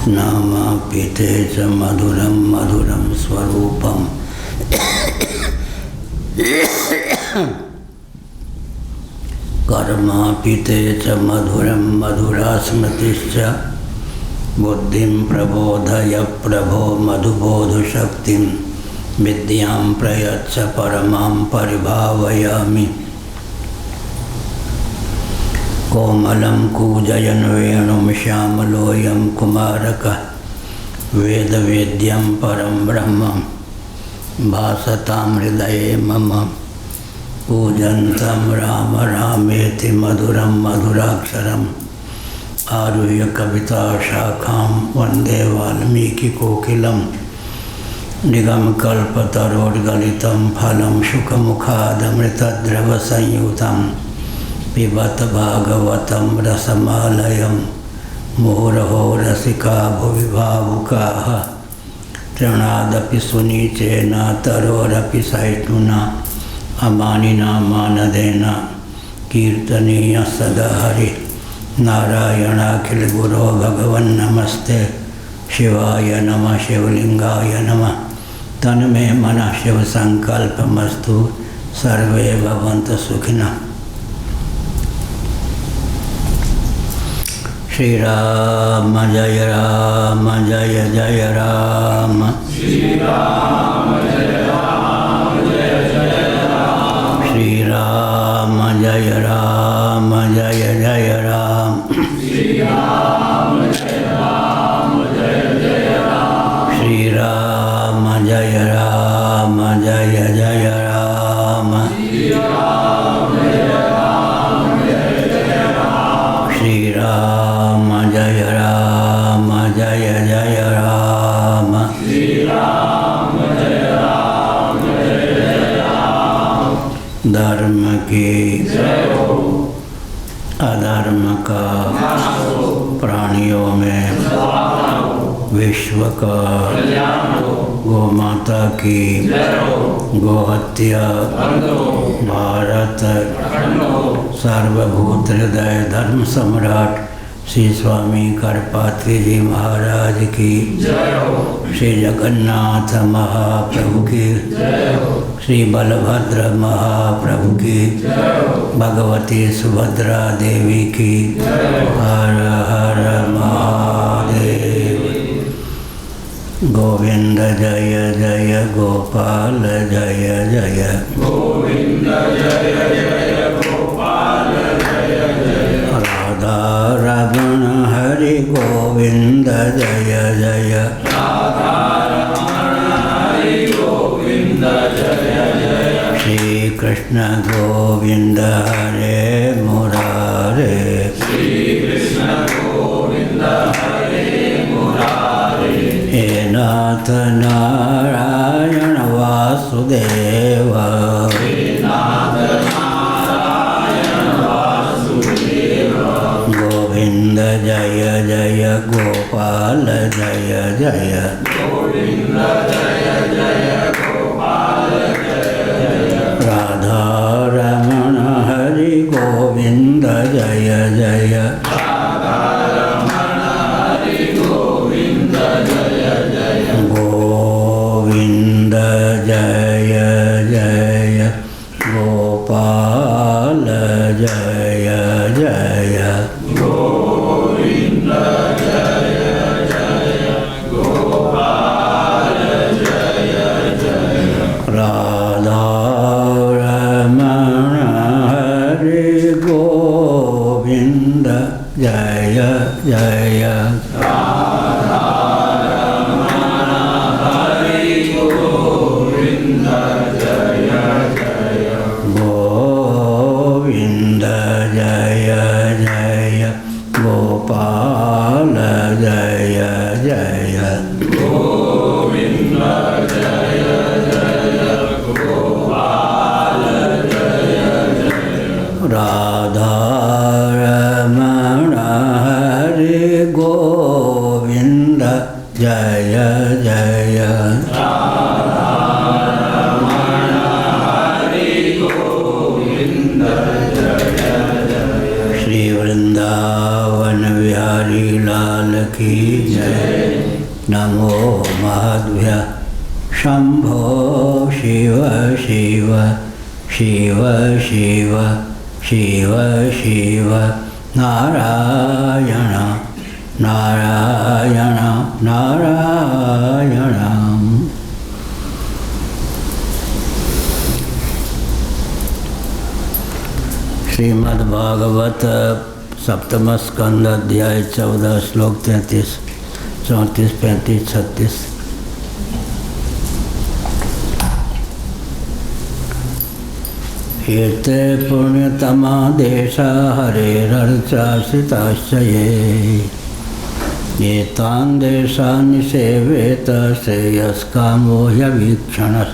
नामापिते च मधुरं मधुरं स्वरूपम् कर्मापिते च मधुरं मधुरा स्मृतिश्च बुद्धिं प्रबोधय प्रभो मधुबोधशक्तिं विद्यां प्रयच्छ परमां परिभावयामि। कोमलं कूजयन् वेणुं श्यामलोऽयं कुमारकः वेदवेद्यं परं ब्रह्म भासतां हृदये मम। पूजन्तं राम रामेति मधुरं मधुराक्षरम् आरुह्य कविताशाखां वन्दे वाल्मीकिकोकिलं। निगमकल्पतरोर्गलितं फलं शुकमुखादमृतद्रवसंयुतं पिबत भागवतं रसमालयं। मुहुरहो रसिका भुवि भावुकाः तृणादपि सुनीचेन तरोरपि सहिष्णुना अमानिना मानदेन कीर्तनीय सदा हरि। नारायणाखिलगुरो भगवन्नमस्ते शिवाय नमः शिवलिंगाय नमः। तन्मे मनः शिवसंकल्पमस्तु सर्वे भवन्तु सुखिनः। श्री राम जय जय राम। श्री राम जय जय राम। श्री राम जय जय राम। श्री राम जय जय राम। श्री राम जय जय राम। श्री राम जय राम। श्री राम जय जय राम। श्री राम जय राम। धर्म की अधर्म का प्राणियों में विश्व का गोमाता की गोहत्या भारत सर्वभूत हृदय धर्म सम्राट श्री स्वामी करपात्री जी महाराज की, श्री जगन्नाथ महाप्रभु की, श्री बलभद्र महाप्रभु की, भगवती सुभद्रा देवी की। हर हर महादेव। गोविंद जय जय गोपाल जय जय। गोविंद जय जय गोपाल जय जय। राधा रमण हरि गोविंद जय जय। राधा रमण हरि गोविंद जय जय। श्री कृष्ण गोविंद हरे मुरारे। श्री कृष्ण गोविंद हरे मुरारे। हे नाथ नारायण वासुदेव। हे नाथ नारायण वासुदेव। गोविंद जय जय गोपाल जय जय। गोविंद जय जय गोपाल जय जय। राधा रमण हरि गोविंद जय जय। राधा रमण हरि गोविंद जय जय। गोविंद जय जय गोपाल जय जय। गोविंद जय जय गोपाल जय जय। राधा रमण हरि गोविंद जय जय। राधा रमण हरि गोविंद जय जय। गोविंद जय जय गोपाल जय जय। गोविंद जय जय गोपाल जय जय। राधा रमण हरि गोविंद जय जय। राधा रमण हरि गोविंद जय जय। श्री वृंदावन बिहारी लाल की जय। नमो महद्भ्य शंभो शिव शिव शिव शिव शिव शिव नारायण नारायण नारायण। श्रीमद्भागवत सप्तम स्कंद अध्याय 14 श्लोक 33 34 35 36। एते पुण्यतमा देशा हरेरर्चाश्रिताश्च ये तान् देशान् निसेवेत श्रेयस्कामो ह्यवीक्षणः।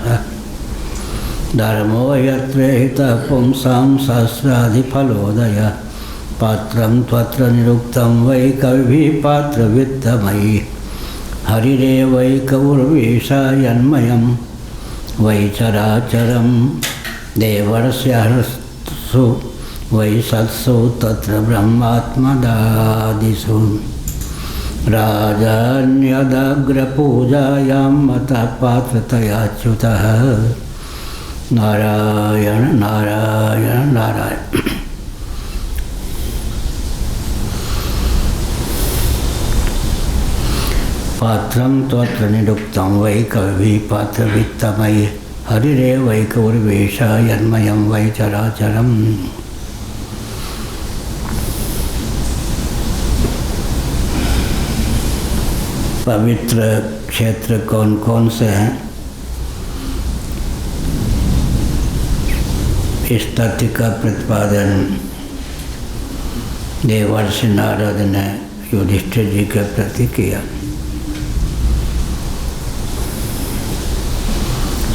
धर्मो यत्रेहितः पुंसां सहस्राधिफलोदय। पात्रं त्वत्र निरुक्तं वै कविभिः पात्रवित्तमयि। हरिरेवैकौर्वीशायन्मयं वै चराचरं। देवर्ष्यहर्षु वै सत्सु तत्र ब्रह्मात्मदादिषु। राजान्यदग्रपूजायां मतः पात्रतयाच्युतः। नारायण नारायण नारायण। पात्रं त्वत्र निरुक्तं वै कविभिः पात्रवित्तमयि। हरिरेवैकौर्वेशायन्मयं वै चराचरम्। पवित्र क्षेत्र कौन कौन से हैं, इस तथ्य का प्रतिपादन देवर्षि नारद ने युधिष्ठिर जी के प्रति किया।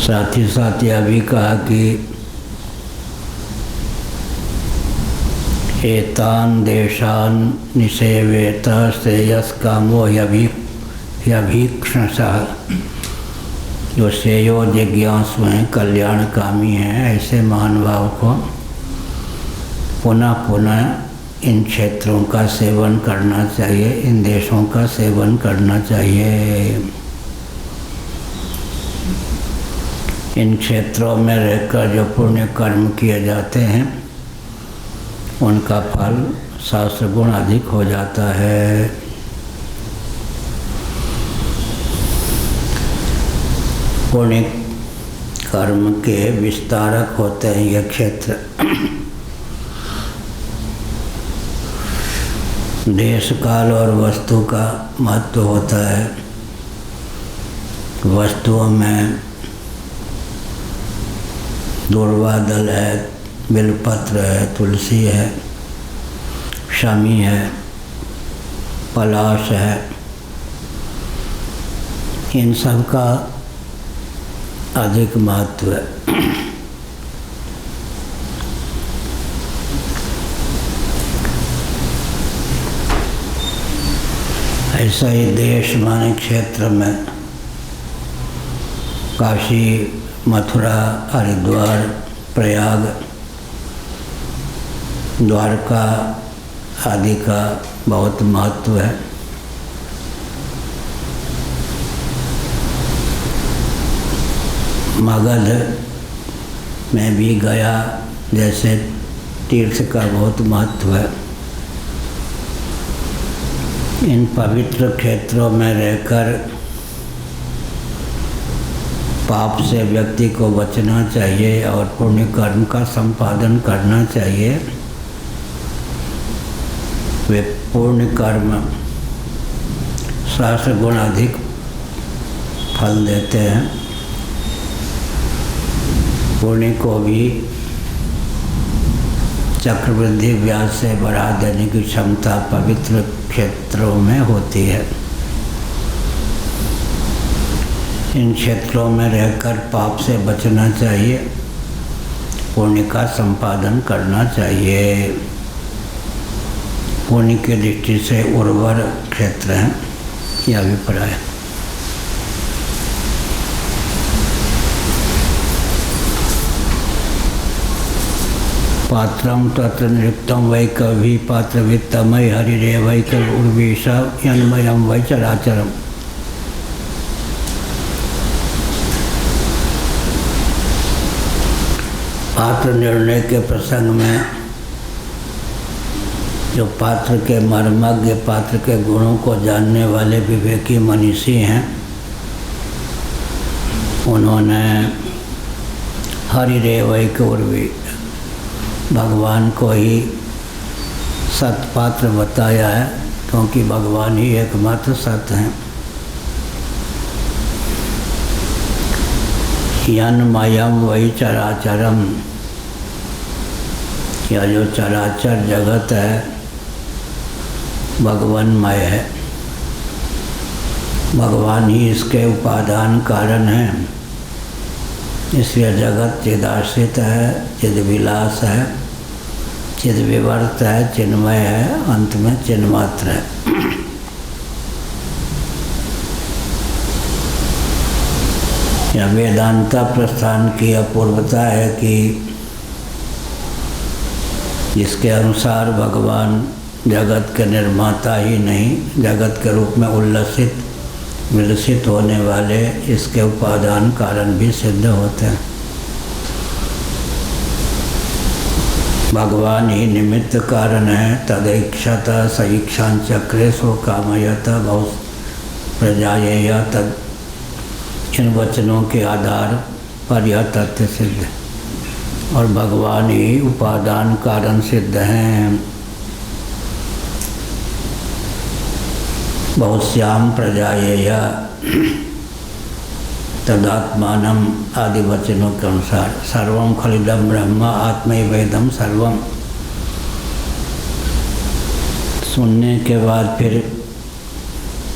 साथ ही साथ यह भी कहा कि एतान देशान निसेवेत श्रेयस्कामो ह्यभीक्षणः। जो श्रेयो जिज्ञासु हैं, कल्याणकामी हैं, ऐसे महानुभाव को पुनः पुनः इन क्षेत्रों का सेवन करना चाहिए, इन देशों का सेवन करना चाहिए। इन क्षेत्रों में रहकर जो पुण्य कर्म किए जाते हैं उनका फल 700 गुण अधिक हो जाता है। पुण्य कर्म के विस्तारक होते हैं ये क्षेत्र। देश काल और वस्तु का महत्व होता है। वस्तुओं में दूर्वा दल है, बिलपत्र है, तुलसी है, शमी है, पलाश है, इन सब का अधिक महत्व है। ऐसा ही देश माने क्षेत्र में काशी, मथुरा, हरिद्वार, प्रयाग, द्वारका आदि का बहुत महत्व है। मगध में भी गया जैसे तीर्थ का बहुत महत्व है। इन पवित्र क्षेत्रों में रहकर पाप से व्यक्ति को बचना चाहिए और पुण्य कर्म का संपादन करना चाहिए। वे पुण्य कर्म 700 गुण अधिक फल देते हैं। पुण्य को भी चक्रवृद्धि ब्याज से बढ़ा देने की क्षमता पवित्र क्षेत्रों में होती है। इन क्षेत्रों में रहकर पाप से बचना चाहिए, पुण्य का संपादन करना चाहिए। पुण्य की दृष्टि से उर्वर क्षेत्र हैं, यह अभिप्राय है। पात्रम तत्र निरुक्तम वै कवि पात्रवित्तमय हरिरे वै उर्वीश यन्मयम वै चराचरम। पात्र निर्णय के प्रसंग में जो पात्र के मर्मज्ञ, पात्र के गुणों को जानने वाले विवेकी मनीषी हैं, उन्होंने हरिरेवैक उर्वी भगवान को ही सत्पात्र बताया है, क्योंकि भगवान ही एकमात्र सत्य हैं। यन्मयम वही चराचरम, यह जो चराचर जगत है भगवानमय है, भगवान ही इसके उपादान कारण हैं। इसलिए जगत चिदाश्रित है, चिद्विलास है, चिद्विवर्त है, चिन्मय है, अंत में चिन्मात्र है। यह वेदांता प्रस्थान की अपूर्वता है कि जिसके अनुसार भगवान जगत के निर्माता ही नहीं, जगत के रूप में उल्लसित विलसित होने वाले इसके उपादान कारण भी सिद्ध होते हैं। भगवान ही निमित्त कारण है। तदैक्षता सईक्षां चक्रे सो कामयत बहु प्रजायेय तद, इन वचनों के आधार पर यह तथ्य सिद्ध है। और भगवान ही उपादान कारण सिद्ध हैं। बहुश्याम प्रजायेय तदात्मानम आदि वचनों के अनुसार सर्वम खलिदम ब्रह्म आत्मैवेदम सर्वम। सुनने के बाद फिर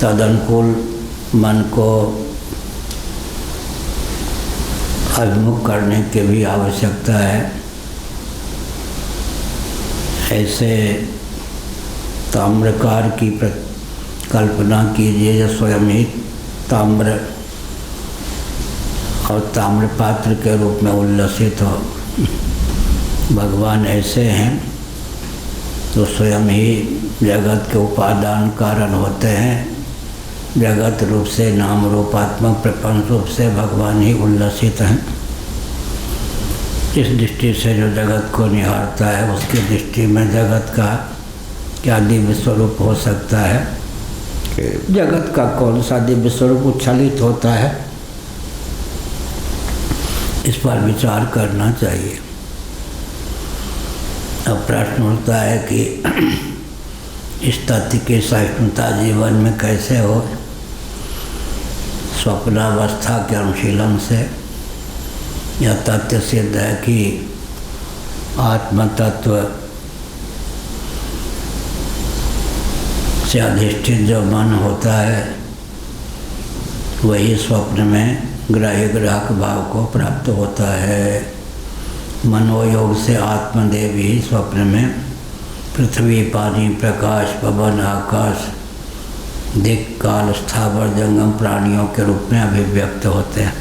तदनुकूल मन को अभिमुख करने की भी आवश्यकता है। ऐसे ताम्रकार की कल्पना कीजिए जो स्वयं ही ताम्र और ताम्र पात्र के रूप में उल्लसित हो। भगवान ऐसे हैं तो स्वयं ही जगत के उपादान कारण होते हैं। जगत रूप से, नाम रूपात्मक प्रपंच रूप से भगवान ही उल्लसित हैं। इस दृष्टि से जो जगत को निहारता है उसकी दृष्टि में जगत का क्या दिव्य स्वरूप हो सकता है? जगत का कौन सा दिव्य स्वरूप उच्छलित होता है, इस पर विचार करना चाहिए। अब प्रश्न उठता है कि इस तथ्य की सहिष्णुता जीवन में कैसे हो? स्वप्नावस्था के अनुशीलन से यह तथ्य सिद्ध है कि आत्म तत्व से अधिष्ठित जो मन होता है वही स्वप्न में ग्राह्य ग्राहक भाव को प्राप्त होता है। मनोयोग से आत्मदेव ही स्वप्न में पृथ्वी, पानी, प्रकाश, पवन, आकाश, दिक्, काल, स्थावर, जंगम प्राणियों के रूप में अभिव्यक्त होते हैं।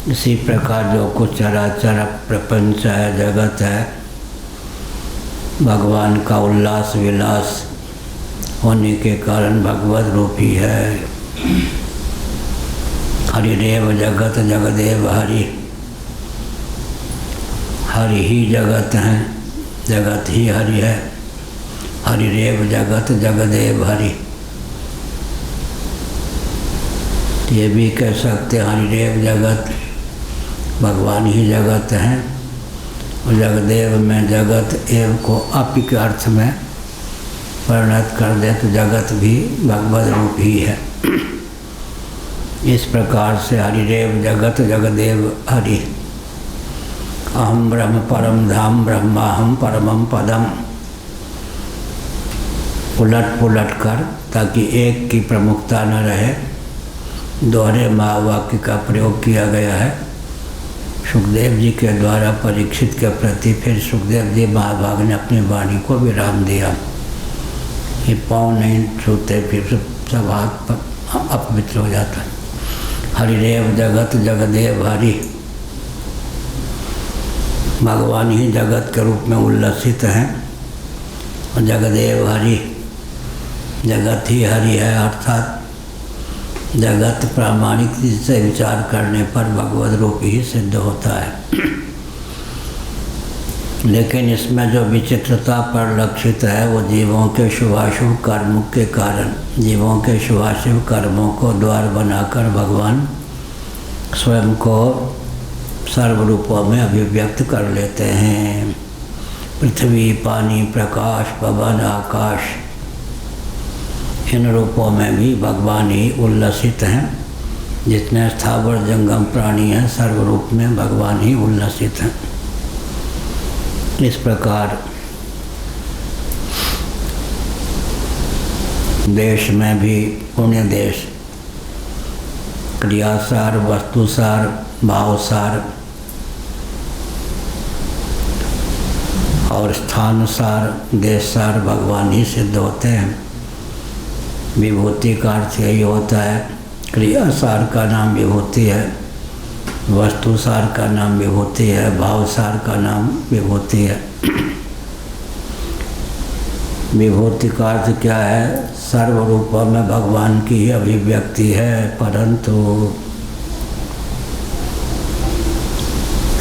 इसी प्रकार जो कुछ चराचर प्रपंच है, जगत है, भगवान का उल्लास विलास होने के कारण भगवत रूप ही है। हरिरेव जगत जगदेव हरि, हरि ही जगत हैं, जगत ही हरि है। हरिरेव जगत जगदेव हरि, ये भी कह सकते हैं हरिरेव जगत, भगवान ही जगत हैं। और जगदेव में जगत एव को अपि के अर्थ में परिणत कर दे तो जगत भी भगवत रूप ही है। इस प्रकार से हरिरेव जगत जगदेव हरि, अहम ब्रह्म परम धाम ब्रह्माहम परमम पदम, उलट पुलट कर, ताकि एक की प्रमुखता न रहे, दोहरे महावाक्य का प्रयोग किया गया है। सुखदेव जी के द्वारा परीक्षित के प्रति फिर सुखदेव जी महाभाग ने अपनी वाणी को विराम दिया। ये पाँव नहीं छूते, फिर सब हाथ अपवित्र हो जाता है। हरिरेव जगत जगदेव हरि, भगवान ही जगत के रूप में उल्लसित हैं और जगदेव हरि, जगत ही हरि है, अर्थात जगत प्रामाणिक से विचार करने पर भगवत रूप ही सिद्ध होता है। लेकिन इसमें जो विचित्रता परिलक्षित है वो जीवों के शुभाशुभ कर्मों के कारण, जीवों के शुभाशुभ कर्मों को द्वार बनाकर भगवान स्वयं को सर्व रूपों में अभिव्यक्त कर लेते हैं। पृथ्वी, पानी, प्रकाश, पवन, आकाश, इन रूपों में भी भगवान ही उल्लसित हैं। जितने स्थावर जंगम प्राणी हैं सर्व रूप में भगवान ही उल्लसित हैं। इस प्रकार देश में भी पुण्य देश क्रियासार, वस्तुसार, भावसार और स्थानसार, देशसार भगवान ही सिद्ध होते हैं। विभूति का अर्थ यही होता है। क्रियासार का नाम विभूति है, वस्तुसार का नाम विभूति है, भावसार का नाम विभूति है। विभूति का अर्थ क्या है? सर्व रूपों में भगवान की ही अभिव्यक्ति है, परंतु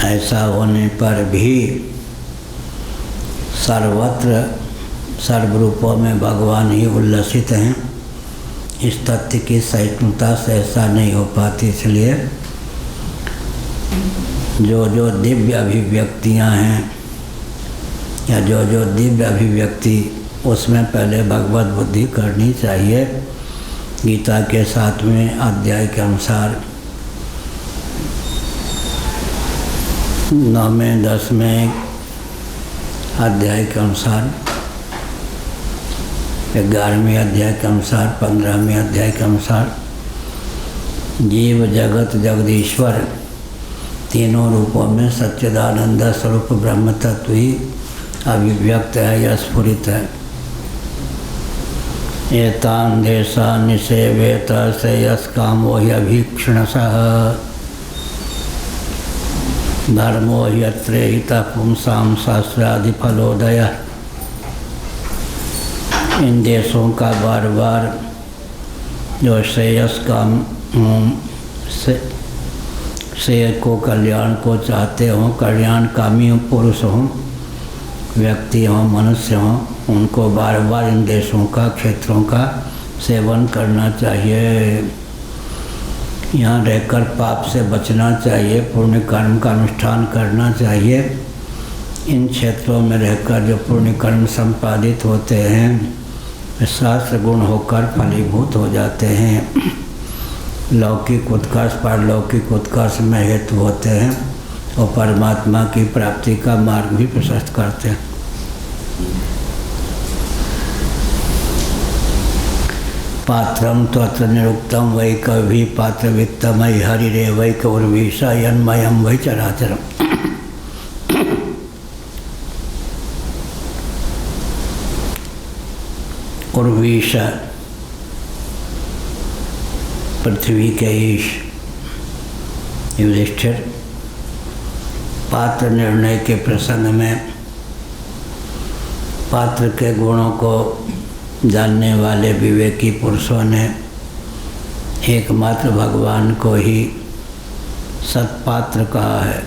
ऐसा होने पर भी सर्वत्र सर्व रूपों में भगवान ही उल्लसित हैं। इस तथ्य की सहिष्णुता से ऐसा नहीं हो पाती। इसलिए जो जो दिव्य अभिव्यक्तियां हैं या जो जो दिव्य अभिव्यक्ति, उसमें पहले भगवत बुद्धि करनी चाहिए। गीता के 7वें अध्याय के अनुसार 9वें 10वें अध्याय के अनुसार, 11वें अध्याय के अनुसार, 15वें अध्याय के अनुसार जीव, जगत, जगदीश्वर तीनों रूपों में सच्चिदानंद स्वरूप ब्रह्म तत्व ही अभिव्यक्त है या स्फुरित है। एतान देशान निषेवेत श्रेयस कामो ह्यभीक्षणसः धर्मो ह्यत्रेहितः पुंसां शास्त्रादिफलोदयः। इन देशों का बार बार जो श्रेयस काम श्रेय को, कल्याण को चाहते हों, कल्याणकामी पुरुष हों, व्यक्ति हों, मनुष्य हों, उनको बार बार इन देशों का, क्षेत्रों का सेवन करना चाहिए। यहाँ रहकर पाप से बचना चाहिए, पुण्य कर्म का अनुष्ठान करना चाहिए। इन क्षेत्रों में रहकर जो पुण्य कर्म संपादित होते हैं शास्त्र गुण होकर फलीभूत हो जाते हैं, लौकिक उत्कर्ष पारलौकिक उत्कर्ष में हेतु होते हैं और परमात्मा की प्राप्ति का मार्ग भी प्रशस्त करते हैं। पात्रम त्वत्र निरुक्तम वै कवि पात्र वित्तमय हरिरे वै कौर्वीशा यन्मयम वै चराचरम। उर्वीश पृथ्वी के ईश युधिष्ठिर पात्र निर्णय के प्रसंग में पात्र के गुणों को जानने वाले विवेकी पुरुषों ने एकमात्र भगवान को ही सत्पात्र कहा है,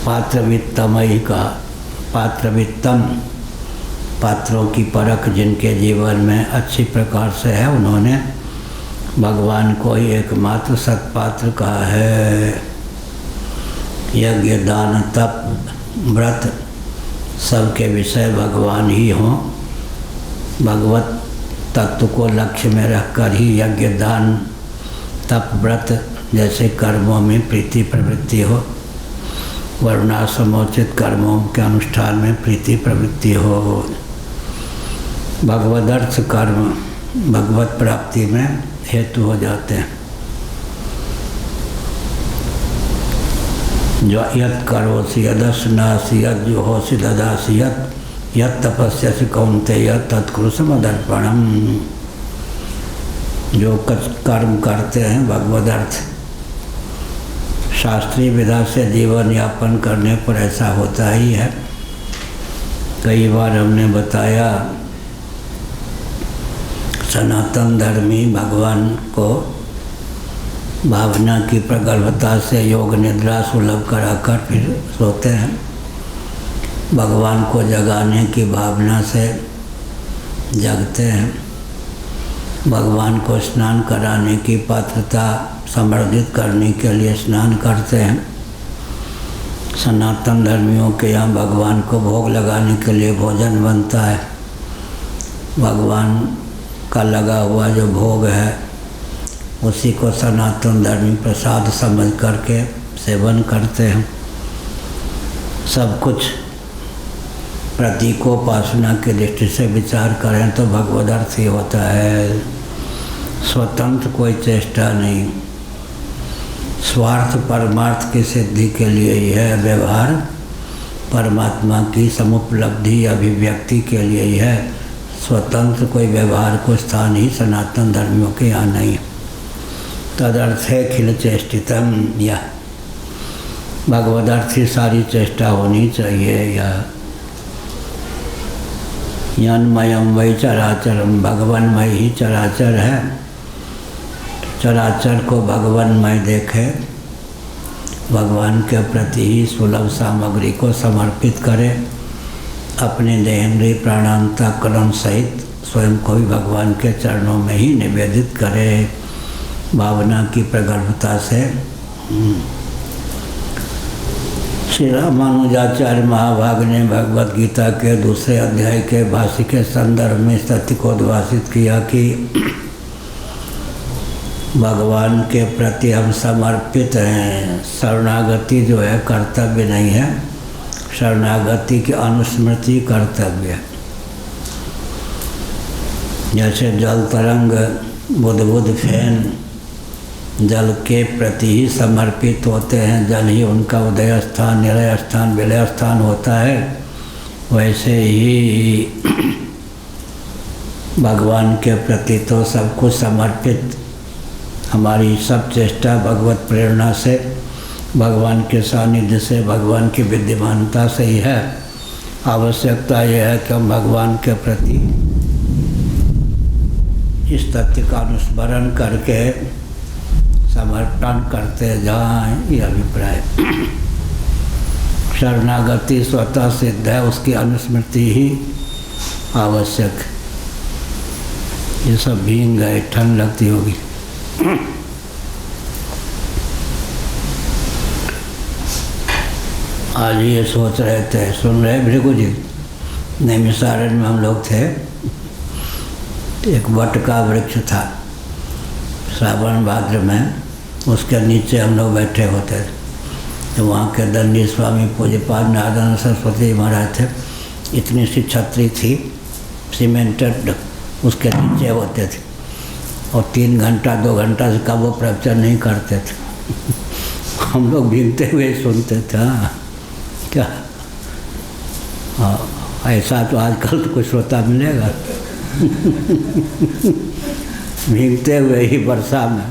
पात्रवित्तमयी कहा। पात्रवित्तम, पात्रों की परख जिनके जीवन में अच्छी प्रकार से है, उन्होंने भगवान को ही एकमात्र सत्पात्र कहा है। यज्ञ, दान, तप, व्रत सबके विषय भगवान ही हों। भगवत तत्व को लक्ष्य में रखकर ही यज्ञ, दान, तप, व्रत जैसे कर्मों में प्रीति प्रवृत्ति हो, वर्णाश्रमोचित कर्मों के अनुष्ठान में प्रीति प्रवृत्ति हो। भगवदर्थ कर्म भगवत प्राप्ति में हेतु हो जाते हैं। जो यत् करोसि यदश्नासि यत् जुहोसि ददासि यत् तपस्यसि कौन्तेय तत्कुरु समदर्पणम्। जो कर्म करते हैं भगवदर्थ शास्त्रीय विधा से जीवन यापन करने पर ऐसा होता ही है। कई बार हमने बताया, सनातन धर्मी भगवान को भावना की प्रगल्भता से योग निद्रा सुलभ कराकर फिर सोते हैं। भगवान को जगाने की भावना से जगते हैं। भगवान को स्नान कराने की पात्रता संवर्धित करने के लिए स्नान करते हैं। सनातन धर्मियों के यहाँ भगवान को भोग लगाने के लिए भोजन बनता है। भगवान का लगा हुआ जो भोग है उसी को सनातन धर्मी प्रसाद समझ करके सेवन करते हैं। सब कुछ प्रतीकोपासना की दृष्टि से विचार करें तो भगवदर्थ ही होता है। स्वतंत्र कोई चेष्टा नहीं, स्वार्थ परमार्थ की सिद्धि के लिए ही है व्यवहार, परमात्मा की समुपलब्धि अभिव्यक्ति के लिए ही है। स्वतंत्र कोई व्यवहार को स्थान ही सनातन धर्मियों के यहाँ नहीं। तदर्थे खिल चेष्टितम, या भगवदर्थ ही सारी चेष्टा होनी चाहिए। या यन्मयम वै चराचरम, भगवन्मय ही चराचर है। चराचर को भगवन्मय देखे, भगवान के प्रति ही सुलभ सामग्री को समर्पित करे, अपने देहेंद्रिय प्राणांतकरण सहित स्वयं को भी भगवान के चरणों में ही निवेदित करे भावना की प्रगल्भता से। श्री रामानुजाचार्य महाभाग ने भगवद गीता के दूसरे अध्याय के भाष्य के संदर्भ में इस तथ्य को उद्भाषित किया कि भगवान के प्रति हम समर्पित हैं। शरणागति जो है कर्तव्य नहीं है, शरणागति की अनुस्मृति कर्तव्य है। जैसे जल तरंग बुद्ध फेन जल के प्रति ही समर्पित होते हैं, जल ही उनका उदय स्थान, निलय स्थान, विलय स्थान होता है, वैसे ही भगवान के प्रति तो सब कुछ समर्पित। हमारी सब चेष्टा भगवत प्रेरणा से, भगवान के सानिध्य से, भगवान की विद्यमानता से ही है। आवश्यकता यह है कि हम भगवान के प्रति इस तथ्य का अनुस्मरण करके समर्पण करते जहाँ ये अभिप्राय। शरणागति स्वतः सिद्ध है, उसकी अनुस्मृति ही आवश्यक। ये सब भींग गए, ठंड लगती होगी। आज ये सोच रहे थे, सुन रहे भृगु जी, नैमिषारण्य में हम लोग थे। एक वट का वृक्ष था, श्रावण भाद्र में उसके नीचे हम लोग बैठे होते थे। तो वहाँ के दंडी स्वामी पूज्यपाद नारायण सरस्वती जी महाराज थे। इतनी सी छतरी थी, सीमेंटेड, उसके नीचे होते थे और 3 घंटा 2 घंटा से कम वो प्रवचन नहीं करते थे। हम लोग भीगते हुए सुनते थे। हाँ क्या, हाँ ऐसा तो आजकल तो कुछ श्रोता मिलेगा। भीगते हुए ही वर्षा में।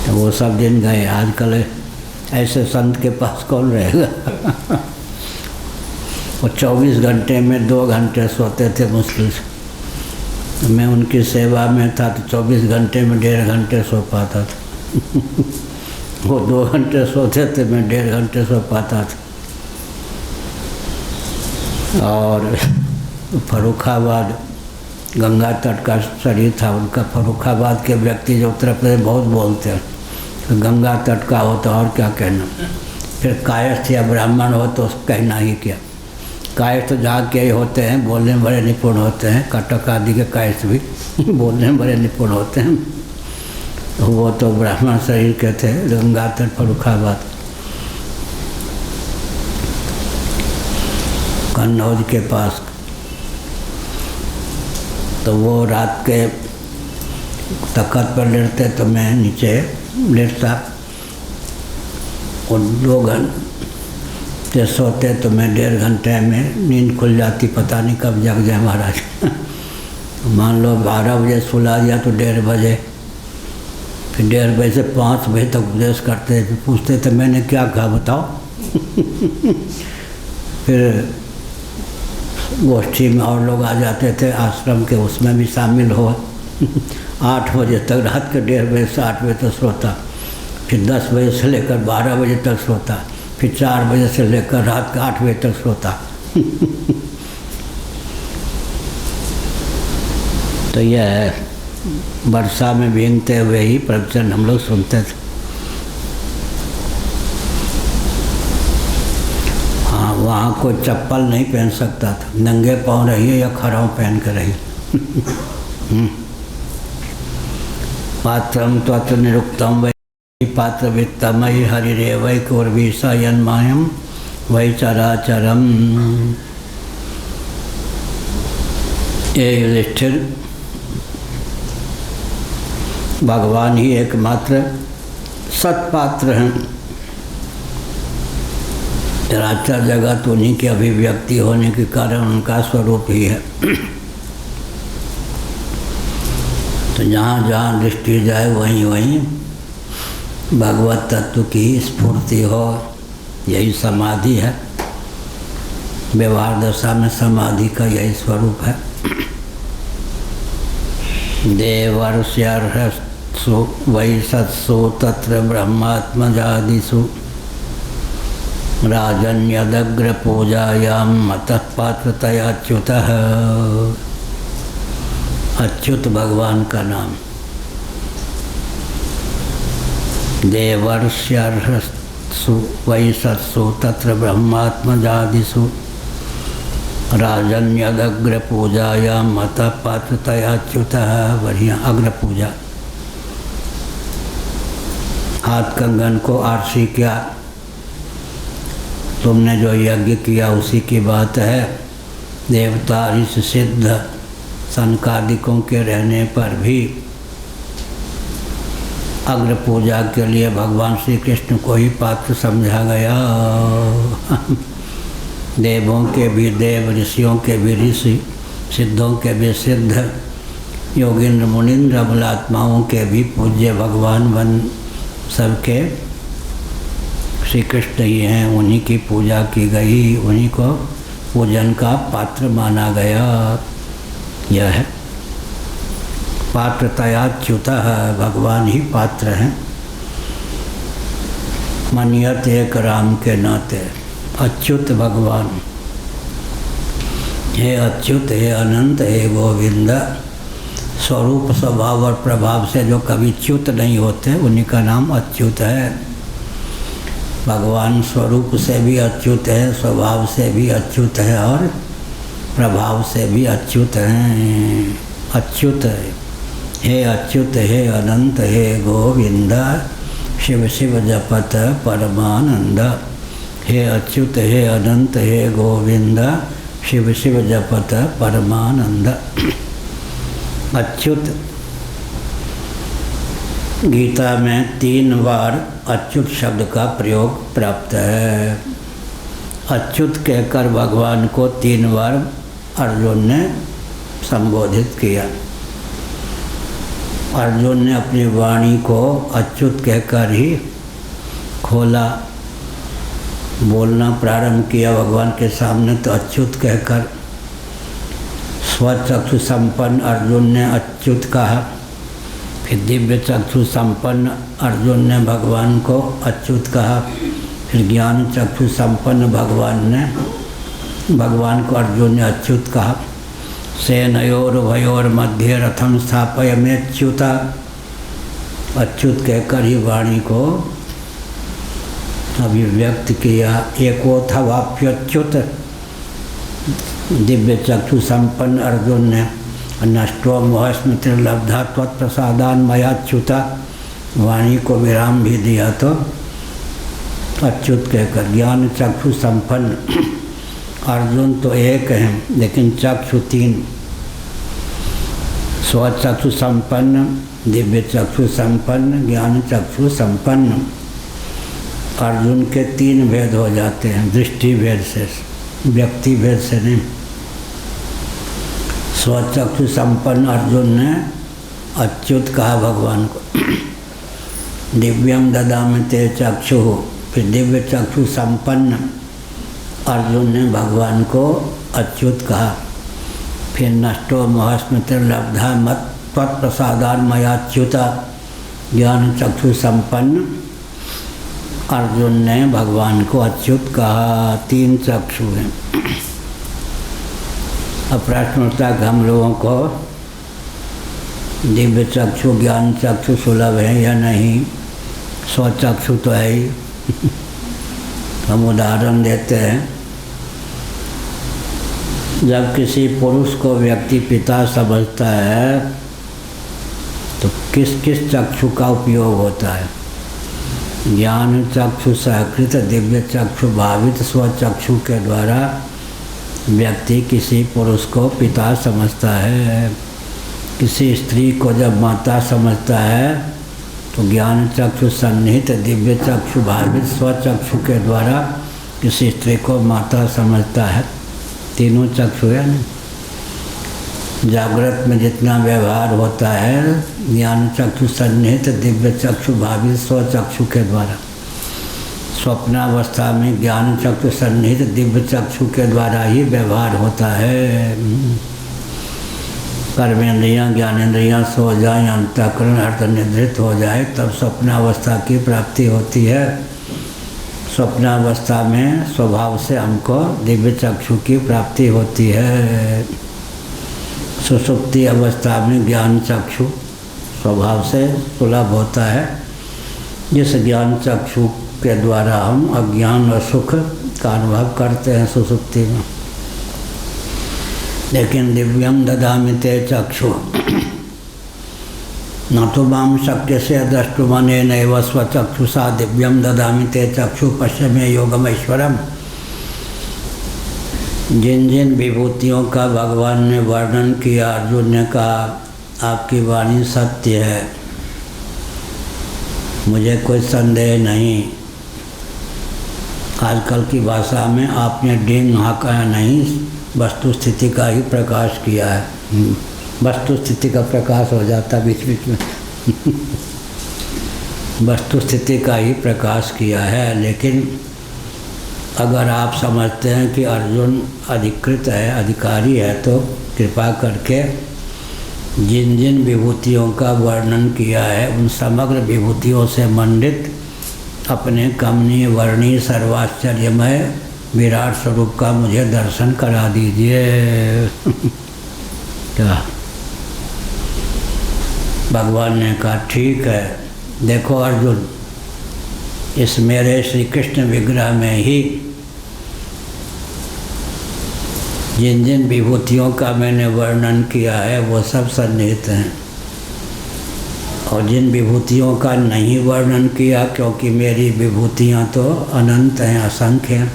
तो वो सब दिन गए। आजकल ऐसे संत के पास कौन रहेगा। वो 24 घंटे में 2 घंटे सोते थे मुश्किल से। मैं उनकी सेवा में था तो 24 घंटे में 1.5 घंटे सो पाता था। वो 2 घंटे सोते थे, मैं 1.5 घंटे सो पाता था। और फर्रुखाबाद गंगा तट का शरीर था उनका। फर्रुखाबाद के व्यक्ति जो उत्तर प्रदेश बहुत बोलते हैं, तो गंगा तट का हो तो और क्या कहना। फिर कायस्थ या ब्राह्मण हो तो कहना ही क्या। कायस्थ जहाँ के होते हैं, बोलने में बड़े निपुण होते हैं। कटक आदि के कायस्थ भी बोलने में बड़े निपुण होते हैं। तो वो तो ब्राह्मण शरीर के थे। गंगा तट फर्रुखाबाद कन्नौज के पास। तो वो रात के तख्त पर लेटते तो मैं नीचे लेटता, और 2 घंटे सोते तो मैं 1.5 घंटे में नींद खुल जाती। पता नहीं कब जग जाए महाराज। मान लो 12 बजे सुला दिया तो 1:30 बजे फिर 1:30 बजे से 5 बजे तक उपदेश करते थे। पूछते थे मैंने क्या कहा बताओ। फिर गोष्ठी में और लोग आ जाते थे आश्रम के, उसमें भी शामिल हो। 8 बजे तक, रात के 1:30 बजे से 8 बजे तक सोता, फिर 10 बजे से लेकर 12 बजे तक सोता, फिर 4 बजे से लेकर रात के 8 बजे तक सोता। तो यह वर्षा में भीगते हुए ही प्रवचन हम लोग सुनते थे। हाँ, वहाँ कोई चप्पल नहीं पहन सकता था, नंगे पाँव रहिए या खड़ाऊ पहन कर रहिए। पात्रम त्वत्र निरुक्तम वै पात्र वित्तमयि हरिरेवै कौर्वीसा यन्मायम वै चराचरम। ये युधिष्ठिर, भगवान ही एकमात्र सत्पात्र हैं। चराचर जगत उन्हीं की अभिव्यक्ति होने के कारण उनका स्वरूप ही है। तो जहाँ जहाँ दृष्टि जाए वहीं वहीं भगवत तत्व की स्फूर्ति हो, यही समाधि है। व्यवहार दशा में समाधि का यही स्वरूप है। देवर्ष्यर्हसु वै सत्सु तत्र ब्रह्मात्मजादिषु राजन्यदग्र पूजायां मतः पात्रतया अच्युतः। अच्युत भगवान का नाम। देवर्ष्यर्हसु वै सत्सु तत्र ब्रह्मात्मजादिषु राजन्यदग्र पूजायां मतः पात्रतया अच्युतः। बढ़िया, अग्र पूजा। हाथ कंगन को आरसी किया, तुमने जो यज्ञ किया उसी की बात है। देवता ऋषि सिद्ध सनकादिकों के रहने पर भी अग्र पूजा के लिए भगवान श्री कृष्ण को ही पात्र समझा गया। देवों के भी देव, ऋषियों के भी ऋषि, सिद्धों के भी सिद्ध, योगिंद्र मुनिंद्र अमलात्माओं के भी पूज्य भगवान बन सबके श्री कृष्ण ही हैं। उन्हीं की पूजा की गई, उन्हीं को पूजन का पात्र माना गया। यह है पात्रतयाच्युतः, भगवान ही पात्र हैं। मनियत एक राम के नाते अच्युत भगवान। हे अच्युत, हे अनंत, हे गोविंद। स्वरूप स्वभाव और प्रभाव से जो कभी च्युत नहीं होते उन्हीं का नाम अच्युत है। भगवान स्वरूप से भी अच्युत है, स्वभाव से भी अच्युत है और प्रभाव से भी अच्युत हैं। अच्युत है। हे अच्युत, हे अनंत, हे गोविंद। शिव शिव जपत परमानंद। हे अच्युत, हे अनंत, हे गोविंद। शिव शिव जपत परमानंद। अच्युत, गीता में 3 बार अच्युत शब्द का प्रयोग प्राप्त है। अच्युत कहकर भगवान को 3 बार अर्जुन ने संबोधित किया। अर्जुन ने अपनी वाणी को अच्युत कहकर ही खोला, बोलना प्रारंभ किया भगवान के सामने। तो अच्युत कहकर स्वचक्षु संपन्न अर्जुन ने अच्युत कहा। फिर दिव्य चक्षु संपन्न अर्जुन ने भगवान को अच्युत कहा। फिर ज्ञान चक्षु संपन्न भगवान को अर्जुन ने अच्युत कहा। सेनयोरुभयोर मध्ये रथम स्थापयाम्यच्युत। अच्युत कहकर ही वाणी को अभिव्यक्त किया। एकोऽथवाप्यच्युत, दिव्य चक्षु संपन्न अर्जुन ने नष्टो मोहस्मृतिर्लब्धा त्वत्प्रसादान् मयाच्युता, वाणी को विराम भी दिया तो अच्युत कहकर। ज्ञान चक्षु संपन्न अर्जुन तो एक हैं लेकिन चक्षु 3। स्वचक्षु संपन्न, दिव्य चक्षु संपन्न, ज्ञान चक्षु संपन्न। अर्जुन के 3 भेद हो जाते हैं, दृष्टि भेद से, व्यक्ति भेद से नहीं। स्वचक्षु संपन्न अर्जुन ने अच्युत कहा भगवान को। दिव्यम ददामि ते चक्षु, फिर दिव्य चक्षु संपन्न अर्जुन ने भगवान को अच्युत कहा। फिर नष्टो मोहस्मृतिर्लब्धा मत त्वत्प्रसादान् मयाच्युत, ज्ञान चक्षु संपन्न अर्जुन ने भगवान को अच्युत कहा। 3 चक्षु हैं। अब प्रश्न उठता है कि हम लोगों को दिव्य चक्षु ज्ञान चक्षु सुलभ है या नहीं? स्वचक्षु तो है ही। हम उदाहरण देते हैं, जब किसी पुरुष को व्यक्ति पिता समझता है तो किस किस चक्षु का उपयोग होता है? ज्ञान चक्षु सहकृत दिव्य चक्षु भावित स्वचक्षु के द्वारा व्यक्ति किसी पुरुष को पिता समझता है। किसी स्त्री को जब माता समझता है तो ज्ञान चक्षु सन्निहित दिव्य चक्षु भावित स्वचक्षु के द्वारा किसी स्त्री को माता समझता है। 3 चक्षु है ना। जागृत में जितना व्यवहार होता है ज्ञान चक्षु सन्निहित दिव्य चक्षु भावित स्वचक्षु के द्वारा, स्वप्नावस्था में ज्ञान चक्षु सन्निहित दिव्य चक्षु के द्वारा ही व्यवहार होता है। कर्मेंद्रियाँ ज्ञानेंद्रियाँ सो जाएं, अंतःकरण अर्धनिद्रित हो जाए, तब स्वप्नावस्था की प्राप्ति होती है। स्वप्नावस्था में स्वभाव से हमको दिव्य चक्षु की प्राप्ति होती है। सुषुप्ति अवस्था में ज्ञान चक्षु स्वभाव से सुलभ होता है, जिस ज्ञान चक्षु के द्वारा हम अज्ञान और सुख का अनुभव करते हैं सुषुप्ति में। लेकिन दिव्यम ददामि ते चक्षु न तो माम शक्य से द्रष्टुमनेनैव स्वचक्षुषा दिव्यम ददामि ते चक्षु पश्य मे योगमैश्वरम। जिन जिन विभूतियों का भगवान ने वर्णन किया, अर्जुन ने कहा आपकी वाणी सत्य है, मुझे कोई संदेह नहीं। आजकल की भाषा में आपने डिंग हाँका नहीं, वस्तु स्थिति का ही प्रकाश किया है। वस्तु स्थिति का प्रकाश हो जाता बीच बीच में। वस्तु स्थिति का ही प्रकाश किया है। लेकिन अगर आप समझते हैं कि अर्जुन अधिकृत है, अधिकारी है, तो कृपा करके जिन जिन विभूतियों का वर्णन किया है उन समग्र विभूतियों से मंडित अपने कमनीय वर्णीय सर्वाश्चर्यमय विराट स्वरूप का मुझे दर्शन करा दीजिए। क्या भगवान ने कहा ठीक है, देखो अर्जुन, इस मेरे श्री कृष्ण विग्रह में ही जिन जिन विभूतियों का मैंने वर्णन किया है वो सब सन्निहित हैं, और जिन विभूतियों का नहीं वर्णन किया, क्योंकि मेरी विभूतियाँ तो अनंत हैं, असंख्य हैं,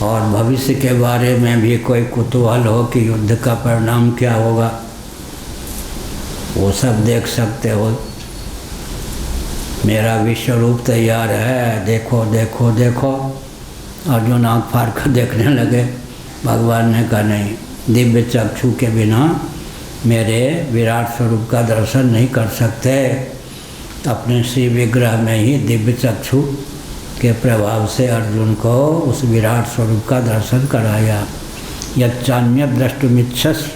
और भविष्य के बारे में भी कोई कुतूहल हो कि युद्ध का परिणाम क्या होगा, वो सब देख सकते हो। मेरा विश्वरूप तैयार है, देखो देखो देखो। अर्जुन आँख फाड़ कर देखने लगे। भगवान ने कहा नहीं, दिव्य चक्षु के बिना मेरे विराट स्वरूप का दर्शन नहीं कर सकते। अपने श्री विग्रह में ही दिव्य चक्षु के प्रभाव से अर्जुन को उस विराट स्वरूप का दर्शन कराया। यच्चान्य द्रष्टुमिच्छसि,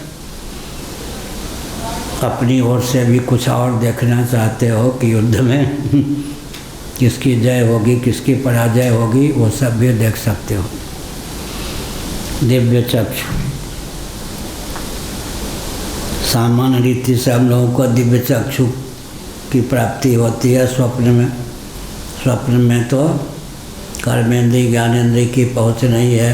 अपनी ओर से भी कुछ और देखना चाहते हो कि युद्ध में किसकी जय होगी किसकी पराजय होगी, वो सब भी देख सकते हो। दिव्य चक्षु सामान्य रीति से हम लोगों को दिव्य चक्षु की प्राप्ति होती है स्वप्न में। स्वप्न में तो कर्मेंद्रिय ज्ञानेंद्रिय की पहुँच नहीं है,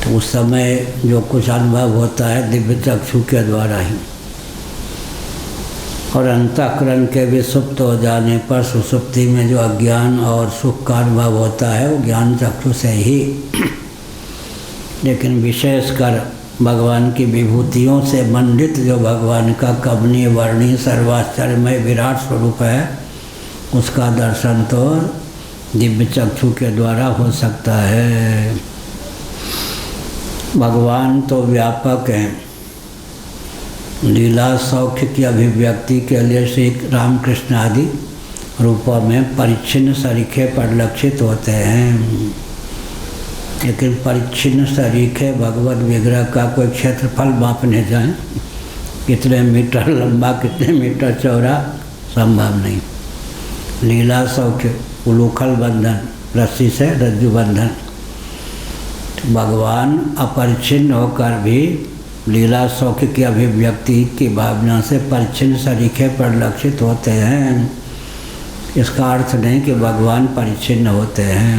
तो उस समय जो कुछ अनुभव होता है दिव्य चक्षु के द्वारा ही। और अंतःकरण के भी सुप्त हो जाने पर सुसुप्ति में जो अज्ञान और सुख का अनुभव होता है वो ज्ञान चक्षु से ही। लेकिन विशेषकर भगवान की विभूतियों से मंडित जो भगवान का कमनीय वर्णीय सर्वाश्चर्यमय विराट स्वरूप है, उसका दर्शन तो दिव्य चक्षु के द्वारा हो सकता है। भगवान तो व्यापक हैं, लीला सौख्य की अभिव्यक्ति के लिए श्री रामकृष्ण आदि रूपों में परिच्छिन्न सरीखे परिलक्षित होते हैं, लेकिन परिच्छिन्न सरीखे भगवत विग्रह का कोई क्षेत्रफल मापने जाएं, कितने मीटर लंबा कितने मीटर चौड़ा, संभव नहीं। लीला सौख्य उलूखल बंधन, रस्सी से रज्जु बंधन। भगवान अपरिच्छिन्न होकर भी लीला सौख्य की अभिव्यक्ति की भावना से परिच्छिन्न सरीखे परिलक्षित होते हैं। इसका अर्थ नहीं कि भगवान परिच्छिन्न होते हैं।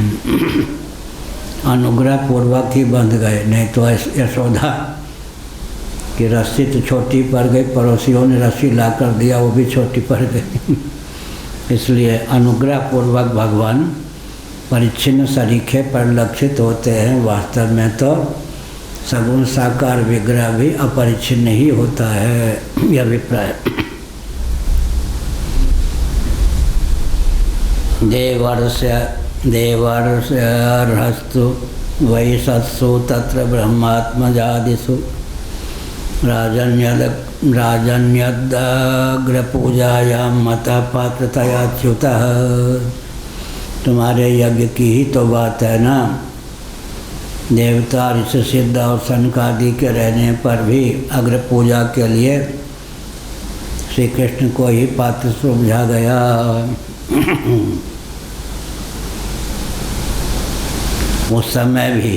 अनुग्रह पूर्वक ही बंध गए, नहीं तो यशोदा की रस्सी तो छोटी पड़ गई, पड़ोसियों ने रस्सी ला कर दिया, वो भी छोटी पड़ गई। इसलिए अनुग्रह पूर्वक भगवान परिच्छिन्न सरीखे परिलक्षित होते हैं। वास्तव में तो सगुण साकार विग्रह भी अपरिच्छिन्न ही होता है, यह अभिप्राय। देवर्षर्हस्तु वै सत्सु तत्र ब्रह्मात्मजादिषु राजन्यदग्रपूजायां मतः पात्रतयाच्युतः। तुम्हारे यज्ञ की ही तो बात है ना। देवता ऋषि सिद्ध और सनकादि के रहने पर भी अग्र पूजा के लिए श्री कृष्ण को ही पात्र समझा गया। उस समय भी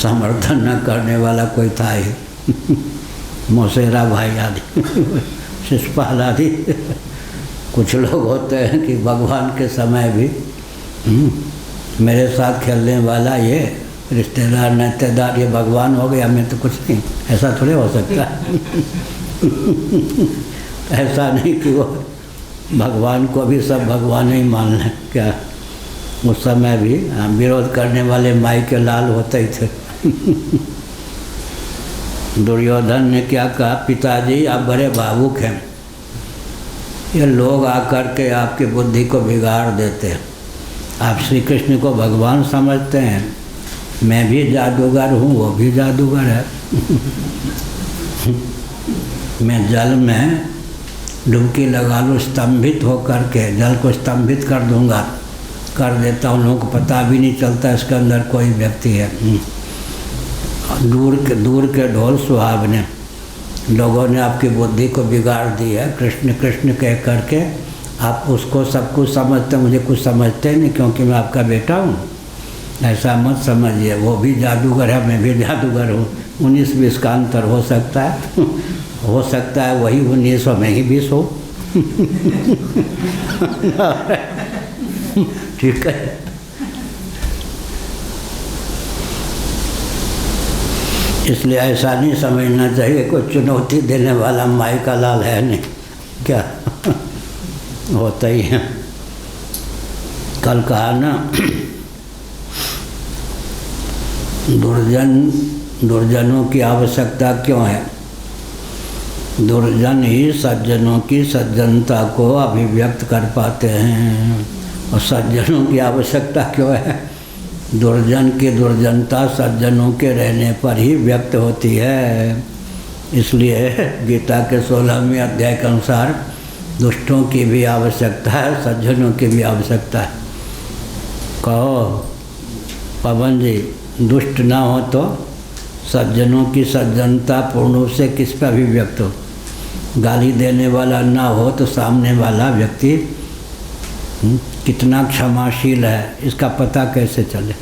समर्थन न करने वाला कोई था ही। मौसेरा भाई आदि, शिषपाल आदि, कुछ लोग होते हैं कि भगवान के समय भी मेरे साथ खेलने वाला ये रिश्तेदार नातेदार ये भगवान हो गया, मैं तो कुछ नहीं। ऐसा थोड़े हो सकता। ऐसा नहीं कि वो भगवान को भी सब भगवान ही मान लें क्या। उस समय भी विरोध करने वाले माई के लाल होते ही थे। दुर्योधन ने क्या कहा, पिताजी आप बड़े भावुक हैं, ये लोग आकर के आपकी बुद्धि को बिगाड़ देते हैं। आप श्री कृष्ण को भगवान समझते हैं, मैं भी जादूगर हूँ, वो भी जादूगर है। मैं जल में डुबकी लगा लूँ, स्तंभित होकर के जल को स्तंभित कर दूँगा, कर देता हूँ, लोगों को पता भी नहीं चलता इसके अंदर कोई व्यक्ति है। दूर के ढोल सुहावने, लोगों ने आपकी बुद्धि को बिगाड़ दी है। कृष्ण कृष्ण कह करके आप उसको सब कुछ समझते, मुझे कुछ समझते नहीं क्योंकि मैं आपका बेटा हूँ। ऐसा मत समझिए, वो भी जादूगर है, मैं भी जादूगर हूँ। 19-20 का अंतर हो सकता है। हो सकता है वही 19 हो, मैं ही 20 हो। ठीक है। इसलिए ऐसा नहीं समझना चाहिए कोई चुनौती देने वाला माई का लाल है नहीं, क्या होता ही है। कल कहा ना, दुर्जनों की आवश्यकता क्यों है। दुर्जन ही सज्जनों की सज्जनता को अभिव्यक्त कर पाते हैं, और सज्जनों की आवश्यकता क्यों है। दुर्जन की दुर्जनता सज्जनों के रहने पर ही व्यक्त होती है। इसलिए गीता के 16वें अध्याय के अनुसार दुष्टों की भी आवश्यकता है, सज्जनों की भी आवश्यकता है। कहो पवन जी, दुष्ट ना हो तो सज्जनों की सज्जनता पूर्ण रूप से किस पर अभिव्यक्त हो। गाली देने वाला ना हो तो सामने वाला व्यक्ति कितना क्षमाशील है, इसका पता कैसे चले।